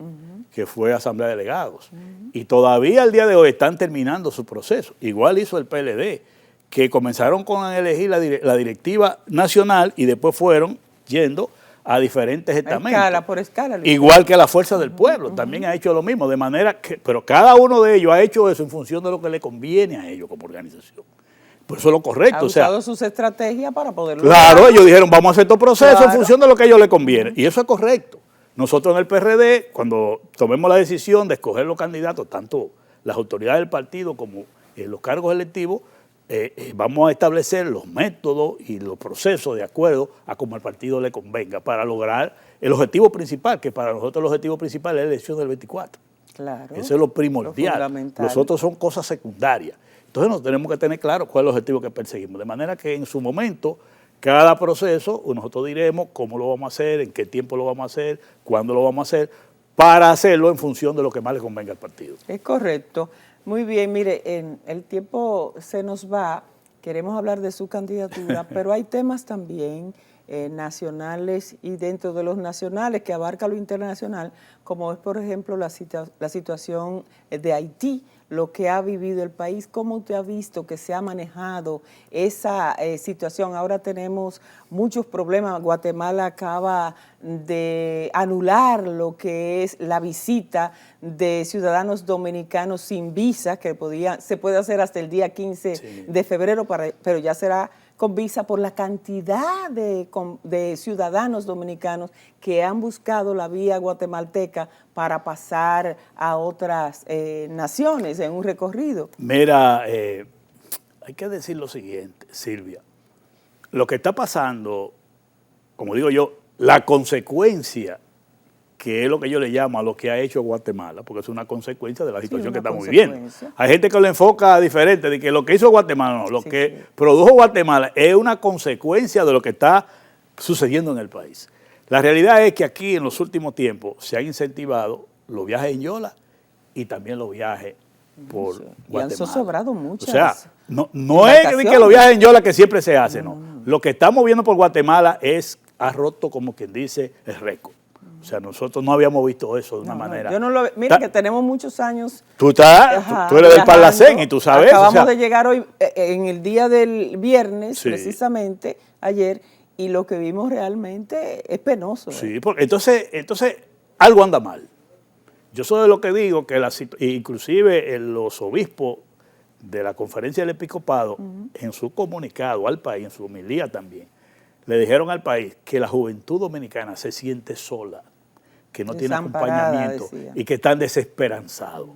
que fue Asamblea de Delegados. Y todavía al día de hoy están terminando su proceso. Igual hizo el PLD, que comenzaron con elegir la directiva nacional y después fueron yendo a diferentes estamentos. Escala por escala. Igual que la Fuerza del Pueblo, también ha hecho lo mismo, de manera que, pero cada uno de ellos ha hecho eso en función de lo que le conviene a ellos como organización. Por eso es lo correcto. Ha usado sus estrategias para poderlo Claro, ellos dijeron, vamos a hacer todo proceso en función de lo que a ellos les conviene. Y eso es correcto. Nosotros en el PRD, cuando tomemos la decisión de escoger los candidatos, tanto las autoridades del partido como los cargos electivos, vamos a establecer los métodos y los procesos de acuerdo a como al partido le convenga para lograr el objetivo principal, que para nosotros el objetivo principal es la elección del 24. Claro. Eso es lo primordial. Nosotros son cosas secundarias. Entonces nos tenemos que tener claro cuál es el objetivo que perseguimos. De manera que en su momento, cada proceso, nosotros diremos cómo lo vamos a hacer, en qué tiempo lo vamos a hacer, cuándo lo vamos a hacer, para hacerlo en función de lo que más le convenga al partido. Es correcto. Muy bien, mire, el tiempo se nos va, queremos hablar de su candidatura, pero hay temas también nacionales y dentro de los nacionales que abarca lo internacional, como es por ejemplo la situación de Haití, lo que ha vivido el país. ¿Cómo usted ha visto que se ha manejado esa situación? Ahora tenemos muchos problemas. Guatemala acaba de anular lo que es la visita de ciudadanos dominicanos sin visa, que se puede hacer hasta el día 15 de febrero, pero ya será con visa por la cantidad de ciudadanos dominicanos que han buscado la vía guatemalteca para pasar a otras naciones en un recorrido. Mira, hay que decir lo siguiente, Silvia. Lo que está pasando, como digo yo, la consecuencia, que es lo que yo le llamo a lo que ha hecho Guatemala, porque es una consecuencia de la situación que estamos viviendo. Hay gente que lo enfoca diferente, de que lo que hizo Guatemala, no, lo que produjo Guatemala es una consecuencia de lo que está sucediendo en el país. La realidad es que aquí en los últimos tiempos se han incentivado los viajes en yola y también los viajes por Guatemala. Y han sobrado muchas. O sea, no es que los viajes en yola que siempre se hacen, no. Lo que estamos viendo por Guatemala ha roto, como quien dice, el récord. O sea, nosotros no habíamos visto eso de una manera. Yo no lo mira que tenemos muchos años. Tú eres del Parlacén y tú sabes. Acabamos de llegar hoy, en el día del viernes, precisamente, ayer, y lo que vimos realmente es penoso. Sí, porque entonces algo anda mal. Yo soy de lo que digo que inclusive los obispos de la Conferencia del Episcopado, en su comunicado al país, en su homilía también, le dijeron al país que la juventud dominicana se siente sola, que no tiene acompañamiento y que están desesperanzados.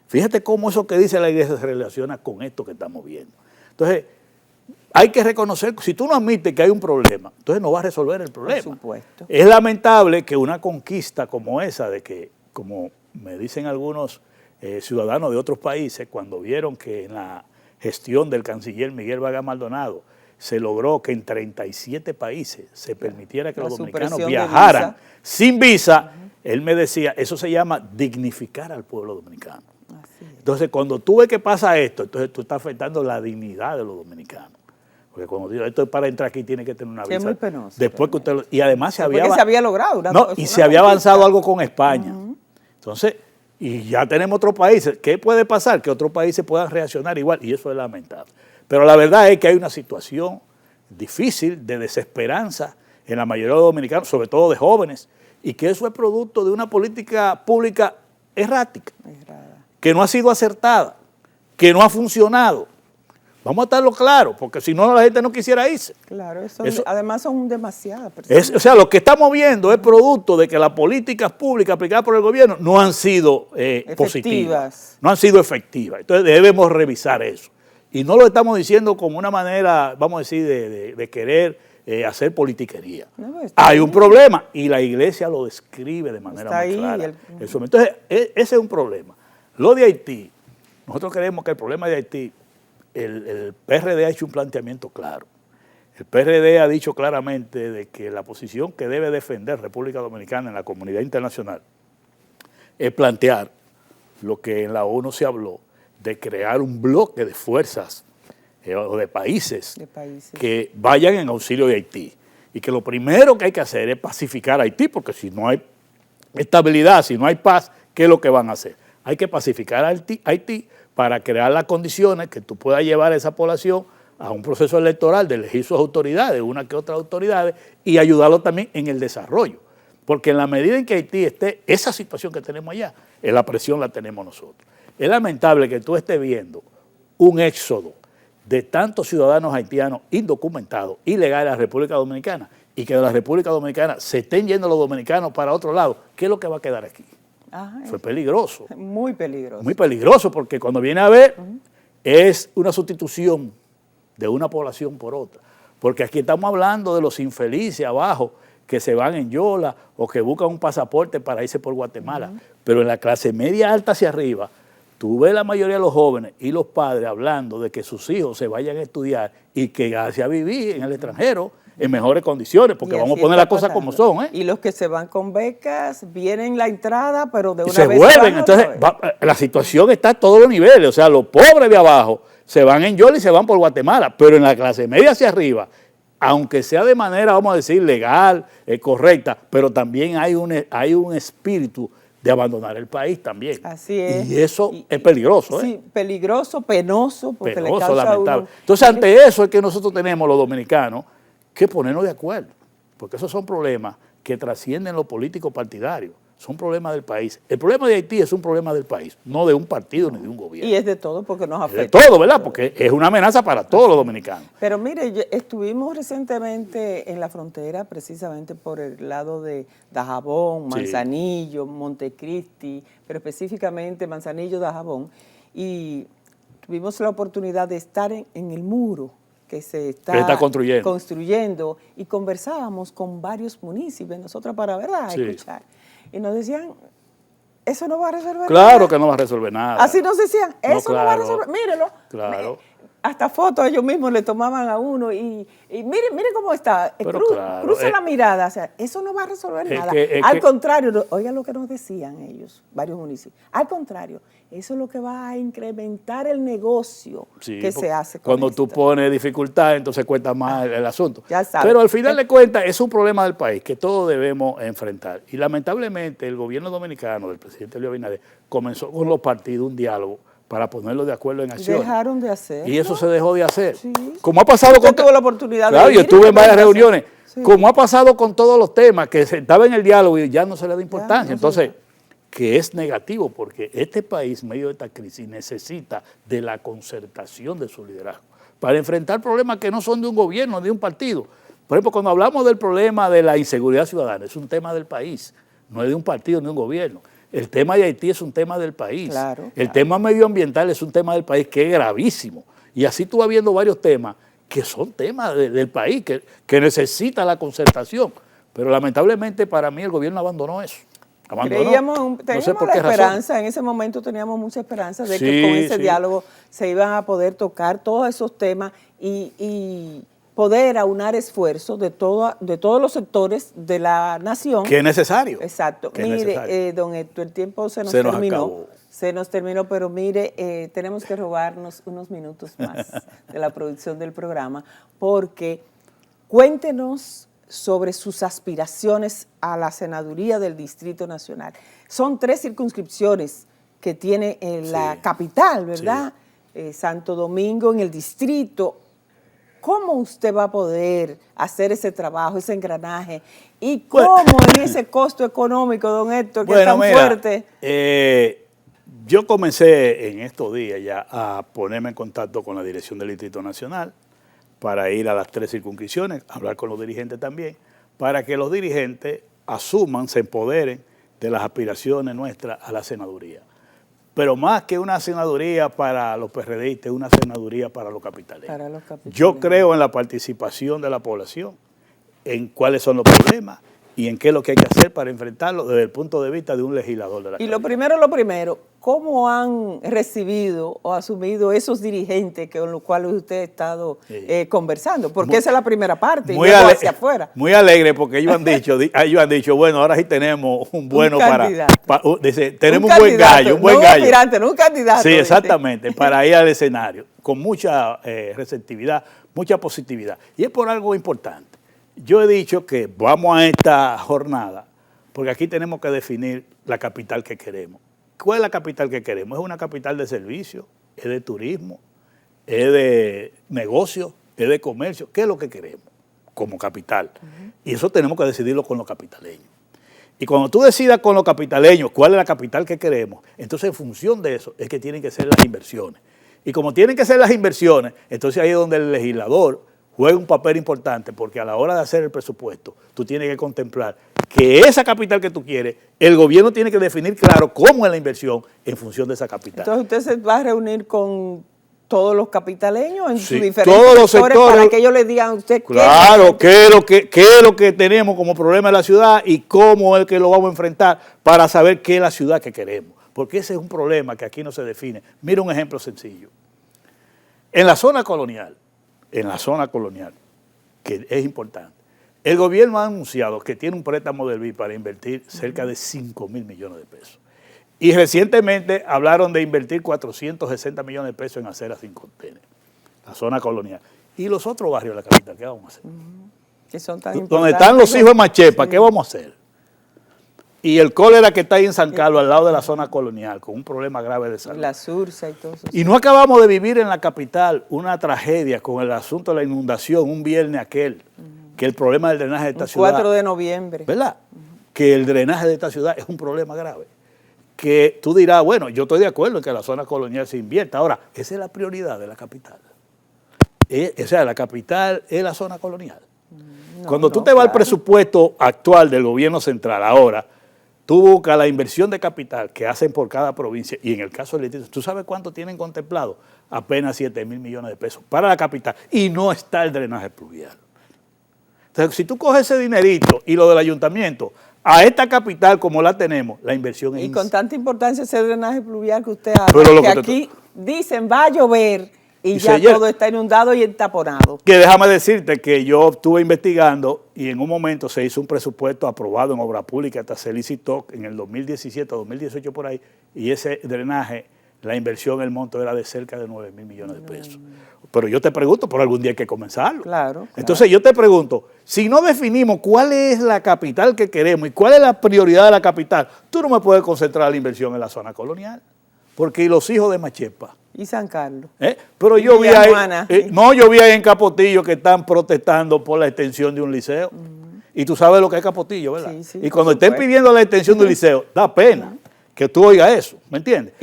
Fíjate cómo eso que dice la iglesia se relaciona con esto que estamos viendo. Entonces, hay que reconocer, si tú no admites que hay un problema, entonces no vas a resolver el problema. Por supuesto. Es lamentable que una conquista como esa, de que, como me dicen algunos ciudadanos de otros países, cuando vieron que en la gestión del canciller Miguel Vargas Maldonado se logró que en 37 países se permitiera que La los dominicanos supresión de viajaran visa. sin visa. Él me decía, eso se llama dignificar al pueblo dominicano. Así es. Entonces, cuando tú ves que pasa esto, entonces tú estás afectando la dignidad de los dominicanos. Porque cuando digo esto, para entrar aquí tiene que tener una Sí, visa. es muy penoso, Después que usted y además se había, Porque se había logrado una no, cosa, y una se había conquista. avanzado algo con España. Entonces, y ya tenemos otros países. ¿Qué puede pasar? Que otros países puedan reaccionar igual, y eso es lamentable. Pero la verdad es que hay una situación difícil de desesperanza en la mayoría de los dominicanos, sobre todo de jóvenes, y que eso es producto de una política pública errática, que no ha sido acertada, que no ha funcionado. Vamos a estarlo claro, porque si no la gente no quisiera irse. Claro, Eso- además son demasiadas personas. O sea, lo que estamos viendo es producto de que las políticas públicas aplicadas por el gobierno no han sido positivas, no han sido efectivas. Entonces debemos revisar eso. Y no lo estamos diciendo como una manera, vamos a decir, de querer hacer politiquería. No, está Hay un bien. problema y la iglesia lo describe de manera Está muy ahí clara. Entonces, ese es un problema. Lo de Haití, nosotros creemos que el problema de Haití, el PRD ha hecho un planteamiento claro. El PRD ha dicho claramente de que la posición que debe defender República Dominicana en la comunidad internacional es plantear lo que en la ONU se habló, de crear un bloque de fuerzas o de países que vayan en auxilio de Haití. Y que lo primero que hay que hacer es pacificar a Haití, porque si no hay estabilidad, si no hay paz, ¿qué es lo que van a hacer? Hay que pacificar a Haití para crear las condiciones que tú puedas llevar a esa población a un proceso electoral de elegir sus autoridades, una que otras autoridades, y ayudarlo también en el desarrollo. Porque en la medida en que Haití esté, esa situación que tenemos allá, la presión la tenemos nosotros. Es lamentable que tú estés viendo un éxodo de tantos ciudadanos haitianos indocumentados, ilegales a la República Dominicana, y que de la República Dominicana se estén yendo los dominicanos para otro lado. ¿Qué es lo que va a quedar aquí? Fue peligroso. Muy peligroso. Muy peligroso, porque cuando viene a ver, es una sustitución de una población por otra. Porque aquí estamos hablando de los infelices abajo, que se van en Yola o que buscan un pasaporte para irse por Guatemala. Pero en la clase media alta hacia arriba, tú ves la mayoría de los jóvenes y los padres hablando de que sus hijos se vayan a estudiar y que hacia vivir en el extranjero en mejores condiciones, porque vamos a poner las cosas como son. Y los que se van con becas, vienen la entrada, pero de Y una se vez vuelven. van Entonces, otra vez. la situación está a todos los niveles. O sea, los pobres de abajo se van en Yola y se van por Guatemala, pero en la clase media hacia arriba, aunque sea de manera, vamos a decir, legal, correcta, pero también hay un espíritu de abandonar el país también. Así es. Y eso es peligroso. Sí, peligroso, penoso, porque le Penoso, causa lamentable. uno... Entonces, ante eso es que nosotros tenemos los dominicanos que ponernos de acuerdo, porque esos son problemas que trascienden los políticos partidarios, son problemas del país. El problema de Haití es un problema del país, no de un partido ni de un gobierno. Y es de todo porque nos Es de afecta. todo, ¿verdad? Porque es una amenaza para todos los dominicanos. Pero mire, estuvimos recientemente en la frontera, precisamente por el lado de Dajabón, Sí. Manzanillo, Montecristi, pero específicamente Manzanillo, Dajabón, y tuvimos la oportunidad de estar en el muro que se está construyendo y conversábamos con varios municipios, nosotros para escuchar. Y nos decían, eso no va a resolver nada. Claro que no va a resolver nada. Así nos decían, eso no va a claro. resolver, mírelo. Claro. Hasta fotos ellos mismos le tomaban a uno y mire cómo está, Pero claro, cruza la mirada, o sea, eso no va a resolver nada. Al contrario, oigan lo que nos decían ellos, varios municipios, al contrario, eso es lo que va a incrementar el negocio que se hace con cuando esto. tú pones dificultad, entonces cuesta más el asunto. Ya sabes. Pero al final de cuentas es un problema del país que todos debemos enfrentar. Y lamentablemente el gobierno dominicano del presidente Luis Abinader comenzó con los partidos un diálogo para ponerlos de acuerdo en acción. Dejaron de hacer. Y eso se dejó de hacer. Sí. Como ha pasado Usted tuvo la oportunidad de Claro, yo ir y estuve en varias reunirse. reuniones. Sí. Como ha pasado con todos los temas, que se estaba en el diálogo y ya no se le da importancia. no se Entonces, da. que es negativo porque este país, en medio de esta crisis, necesita de la concertación de su liderazgo para enfrentar problemas que no son de un gobierno, de un partido. Por ejemplo, cuando hablamos del problema de la inseguridad ciudadana, es un tema del país, no es de un partido ni de un gobierno. El tema de Haití es un tema del país. El tema medioambiental es un tema del país que es gravísimo. Y así tú vas viendo varios temas que son temas del país, que necesita la concertación. Pero lamentablemente para mí el gobierno abandonó eso. Teníamos la esperanza, en ese momento teníamos mucha esperanza de que con ese diálogo se iban a poder tocar todos esos temas y poder aunar esfuerzos de todos los sectores de la nación. Que es necesario. Exacto. Que es mire, necesario. don Héctor, el tiempo se nos acabó. Se nos terminó, pero mire, tenemos que robarnos unos minutos más de la producción del programa, porque cuéntenos sobre sus aspiraciones a la senaduría del Distrito Nacional. Son 3 circunscripciones que tiene la capital, ¿verdad? Sí. Santo Domingo, en el distrito. ¿Cómo usted va a poder hacer ese trabajo, ese engranaje? ¿Y cómo en ese costo económico, don Héctor, que es tan fuerte? Yo comencé en estos días ya a ponerme en contacto con la dirección del Distrito Nacional para ir a las 3 circunscripciones, hablar con los dirigentes también, para que los dirigentes asuman, se empoderen de las aspiraciones nuestras a la senaduría. Pero más que una senaduría para los PRDistas, es una senaduría para los capitaleños. Yo creo en la participación de la población, en cuáles son los problemas y en qué es lo que hay que hacer para enfrentarlo desde el punto de vista de un legislador de la capital. Y lo primero, ¿cómo han recibido o asumido esos dirigentes con los cuales usted ha estado conversando? Porque esa es la primera parte y luego hacia afuera. Muy alegre porque ellos han dicho, bueno, ahora sí tenemos un bueno tenemos un buen gallo. Un aspirante, no un candidato. Sí, exactamente, para ir al escenario, con mucha receptividad, mucha positividad. Y es por algo importante. Yo he dicho que vamos a esta jornada porque aquí tenemos que definir la capital que queremos. ¿Cuál es la capital que queremos? ¿Es una capital de servicio? ¿Es de turismo? ¿Es de negocio? ¿Es de comercio? ¿Qué es lo que queremos como capital? Y eso tenemos que decidirlo con los capitaleños. Y cuando tú decidas con los capitaleños cuál es la capital que queremos, entonces en función de eso es que tienen que ser las inversiones. Y como tienen que ser las inversiones, entonces ahí es donde el legislador juega un papel importante, porque a la hora de hacer el presupuesto, tú tienes que contemplar que esa capital que tú quieres, el gobierno tiene que definir claro cómo es la inversión en función de esa capital. Entonces usted se va a reunir con todos los capitaleños en sus diferentes todos los sectores para que ellos le digan a usted qué es lo que tenemos como problema en la ciudad y cómo es que lo vamos a enfrentar para saber qué es la ciudad que queremos. Porque ese es un problema que aquí no se define. Mira un ejemplo sencillo. En la zona colonial, que es importante, el gobierno ha anunciado que tiene un préstamo del BID para invertir cerca de 5.000 millones de pesos. Y recientemente hablaron de invertir 460 millones de pesos en aceras sin contener, la zona colonial. Y los otros barrios de la capital, ¿qué vamos a hacer? Que son tan importantes. Donde están los hijos de Machepa, ¿qué vamos a hacer? Y el cólera que está ahí en San Carlos, al lado de la zona colonial, con un problema grave de salud. La Sursa y todo eso. Y no acabamos de vivir en la capital una tragedia con el asunto de la inundación, un viernes aquel, que el problema del drenaje de esta ciudad. 4 de noviembre. ¿Verdad? Que el drenaje de esta ciudad es un problema grave. Que tú dirás, bueno, yo estoy de acuerdo en que la zona colonial se invierta. Ahora, esa es la prioridad de la capital. O sea, la capital es la zona colonial. Cuando tú te vas al presupuesto actual del gobierno central ahora, tú buscas la inversión de capital que hacen por cada provincia y en el caso del distrito, ¿tú sabes cuánto tienen contemplado? Apenas 7.000 millones de pesos para la capital y no está el drenaje pluvial. Entonces, si tú coges ese dinerito y lo del ayuntamiento a esta capital como la tenemos, la inversión es... Y con tanta importancia ese drenaje pluvial que usted habla, que aquí dicen va a llover y ya todo está inundado y entaponado. Que déjame decirte que yo estuve investigando y en un momento se hizo un presupuesto aprobado en obra pública, hasta se licitó en el 2017, 2018 por ahí, y ese drenaje, la inversión, el monto era de cerca de 9.000 millones de pesos. Pero yo te pregunto, por algún día hay que comenzarlo. Claro. Entonces yo te pregunto, si no definimos cuál es la capital que queremos y cuál es la prioridad de la capital, tú no me puedes concentrar la inversión en la zona colonial. Porque los hijos de Machepa. Y San Carlos. Pero yo vi ahí, yo vi ahí en Capotillo que están protestando por la extensión de un liceo. Y tú sabes lo que es Capotillo, ¿verdad? Sí, y cuando estén pidiendo la extensión de un liceo, da pena que tú oigas eso, ¿me entiendes?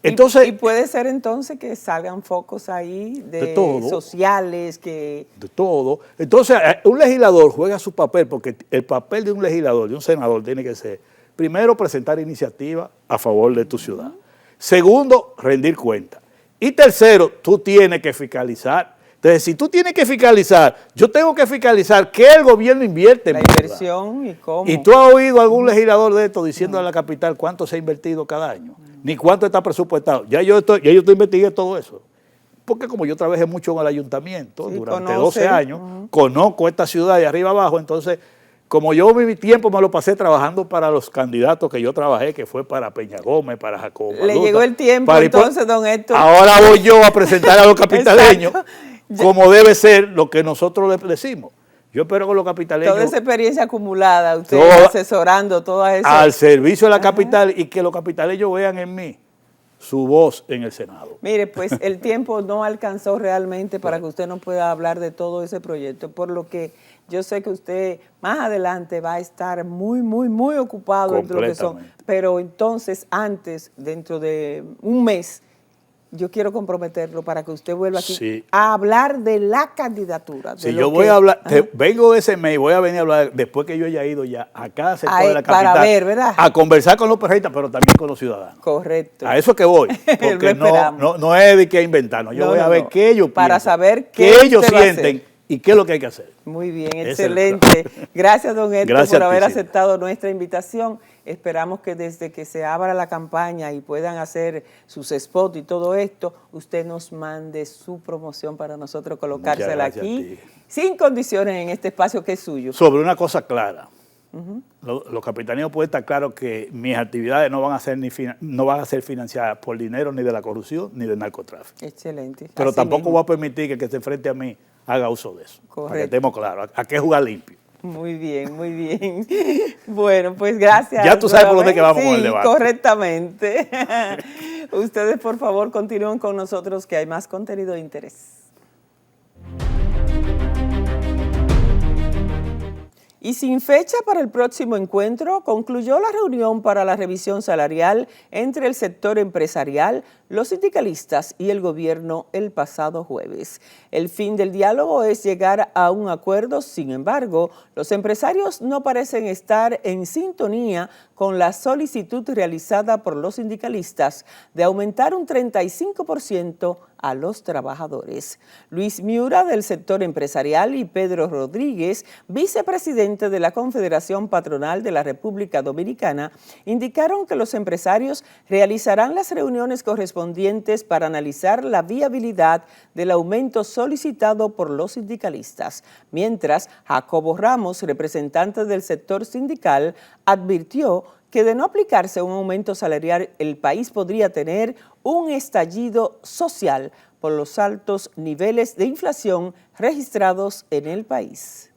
Entonces, y puede ser entonces que salgan focos ahí de sociales, de todo. Entonces, un legislador juega su papel, porque el papel de un legislador, de un senador, tiene que ser, primero, presentar iniciativas a favor de tu ciudad. Segundo, rendir cuentas. Y tercero, tú tienes que fiscalizar. Entonces, si tú tienes que fiscalizar, yo tengo que fiscalizar qué el gobierno invierte en la inversión y cómo. ¿Y tú has oído algún legislador de esto diciendo a la capital cuánto se ha invertido cada año? Ni cuánto está presupuestado. Ya yo investigué todo eso. porque como yo trabajé mucho en el ayuntamiento durante conoce. 12 años, conozco esta ciudad de arriba abajo, entonces, como yo mi tiempo me lo pasé trabajando para los candidatos que yo trabajé, que fue para Peña Gómez, para Jacobo Le Malduta, llegó el tiempo entonces, don Héctor. Ahora voy yo a presentar a los capitaleños como debe ser lo que nosotros les decimos. Yo espero que los capitaleños... Toda esa experiencia acumulada, usted asesorando todas esas... Al servicio de la capital y que los capitaleños vean en mí su voz en el Senado. Mire, pues el tiempo no alcanzó realmente para que usted no pueda hablar de todo ese proyecto, por lo que yo sé que usted más adelante va a estar muy ocupado en lo que son. Pero entonces, antes, dentro de un mes, yo quiero comprometerlo para que usted vuelva aquí a hablar de la candidatura. Si yo voy a hablar, vengo ese mes y voy a venir a hablar después que yo haya ido ya a cada sector de la capital para ver, ¿verdad? A conversar con los perreitas, pero también con los ciudadanos. Correcto. A eso que voy, porque no es de que inventarnos. Yo voy a ver qué ellos para piensan, saber qué ellos sienten y qué es lo que hay que hacer. Muy bien, excelente. Gracias, don Héctor, por haber aceptado nuestra invitación. Esperamos que desde que se abra la campaña y puedan hacer sus spots y todo esto, usted nos mande su promoción para nosotros colocársela aquí, sin condiciones en este espacio que es suyo. Sobre una cosa clara, los capitalinos pueden estar claros que mis actividades no van a ser financiadas por dinero ni de la corrupción ni del narcotráfico. Excelente. Pero tampoco voy a permitir que el que esté frente a mí haga uso de eso. Correcto. Para que estemos claros. ¿A qué jugar limpio? Muy bien, muy bien. Bueno, pues gracias. Ya tú sabes por dónde que vamos con el debate. Correctamente. Ustedes, por favor, continúen con nosotros que hay más contenido de interés. Y sin fecha para el próximo encuentro, concluyó la reunión para la revisión salarial entre el sector empresarial, los sindicalistas y el gobierno el pasado jueves. El fin del diálogo es llegar a un acuerdo, sin embargo, los empresarios no parecen estar en sintonía con la solicitud realizada por los sindicalistas de aumentar un 35% a los trabajadores. Luis Miura, del sector empresarial, y Pedro Rodríguez, vicepresidente de la Confederación Patronal de la República Dominicana, indicaron que los empresarios realizarán las reuniones correspondientes para analizar la viabilidad del aumento solicitado por los sindicalistas. Mientras, Jacobo Ramos, representante del sector sindical, advirtió que de no aplicarse un aumento salarial, el país podría tener un estallido social por los altos niveles de inflación registrados en el país.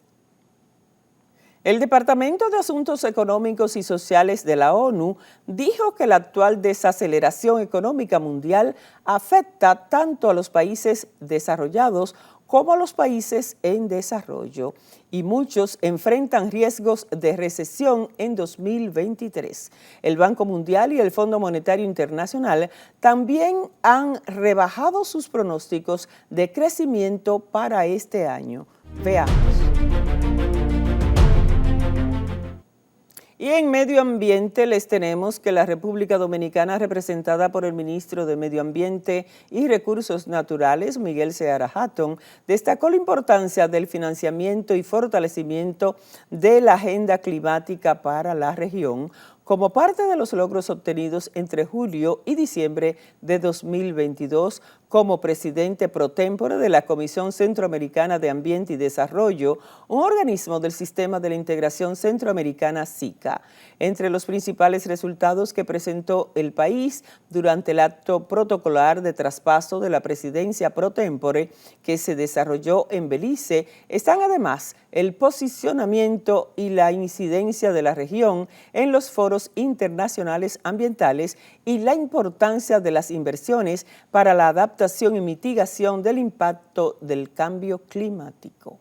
El Departamento de Asuntos Económicos y Sociales de la ONU dijo que la actual desaceleración económica mundial afecta tanto a los países desarrollados como a los países en desarrollo, y muchos enfrentan riesgos de recesión en 2023. El Banco Mundial y el Fondo Monetario Internacional también han rebajado sus pronósticos de crecimiento para este año. Veamos. Y en medio ambiente les tenemos que la República Dominicana, representada por el ministro de Medio Ambiente y Recursos Naturales, Miguel Seara Hatton, destacó la importancia del financiamiento y fortalecimiento de la agenda climática para la región, como parte de los logros obtenidos entre julio y diciembre de 2022 como presidente pro tempore de la Comisión Centroamericana de Ambiente y Desarrollo, un organismo del Sistema de la Integración Centroamericana SICA. Entre los principales resultados que presentó el país durante el acto protocolar de traspaso de la presidencia pro tempore que se desarrolló en Belice están además el posicionamiento y la incidencia de la región en los foros internacionales ambientales y la importancia de las inversiones para la adaptación y mitigación del impacto del cambio climático.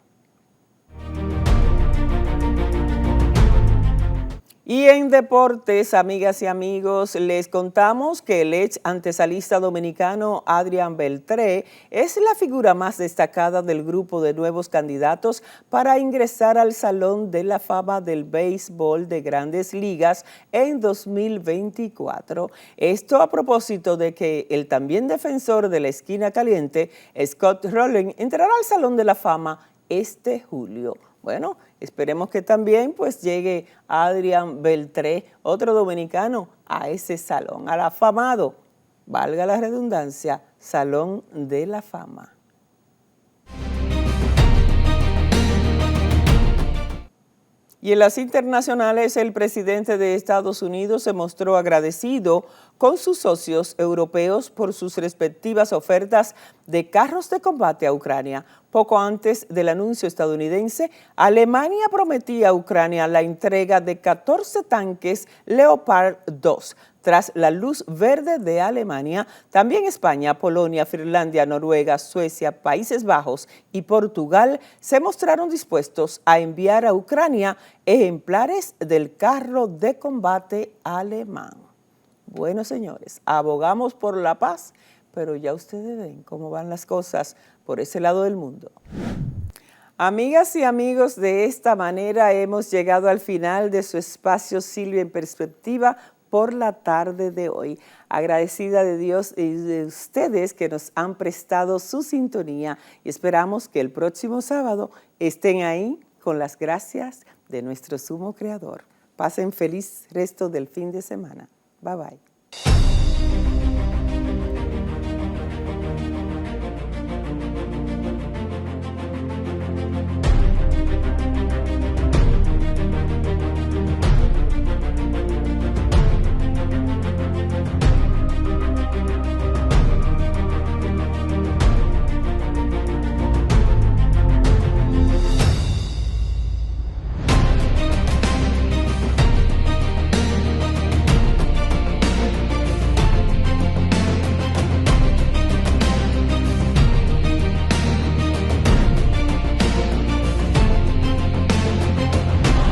Y en deportes, amigas y amigos, les contamos que el ex antesalista dominicano Adrián Beltré es la figura más destacada del grupo de nuevos candidatos para ingresar al Salón de la Fama del Béisbol de Grandes Ligas en 2024. Esto a propósito de que el también defensor de la esquina caliente, Scott Rowland, entrará al Salón de la Fama este julio. Bueno, esperemos que también pues llegue Adrián Beltré, otro dominicano, a ese salón, al afamado, valga la redundancia, Salón de la Fama. Y en las internacionales, el presidente de Estados Unidos se mostró agradecido con sus socios europeos por sus respectivas ofertas de carros de combate a Ucrania. Poco antes del anuncio estadounidense, Alemania prometía a Ucrania la entrega de 14 tanques Leopard 2. Tras la luz verde de Alemania, también España, Polonia, Finlandia, Noruega, Suecia, Países Bajos y Portugal se mostraron dispuestos a enviar a Ucrania ejemplares del carro de combate alemán. Bueno, señores, abogamos por la paz, pero ya ustedes ven cómo van las cosas por ese lado del mundo. Amigas y amigos, de esta manera hemos llegado al final de su espacio Silvia en Perspectiva por la tarde de hoy. Agradecida de Dios y de ustedes que nos han prestado su sintonía y esperamos que el próximo sábado estén ahí con las gracias de nuestro sumo creador. Pasen feliz resto del fin de semana. Bye bye.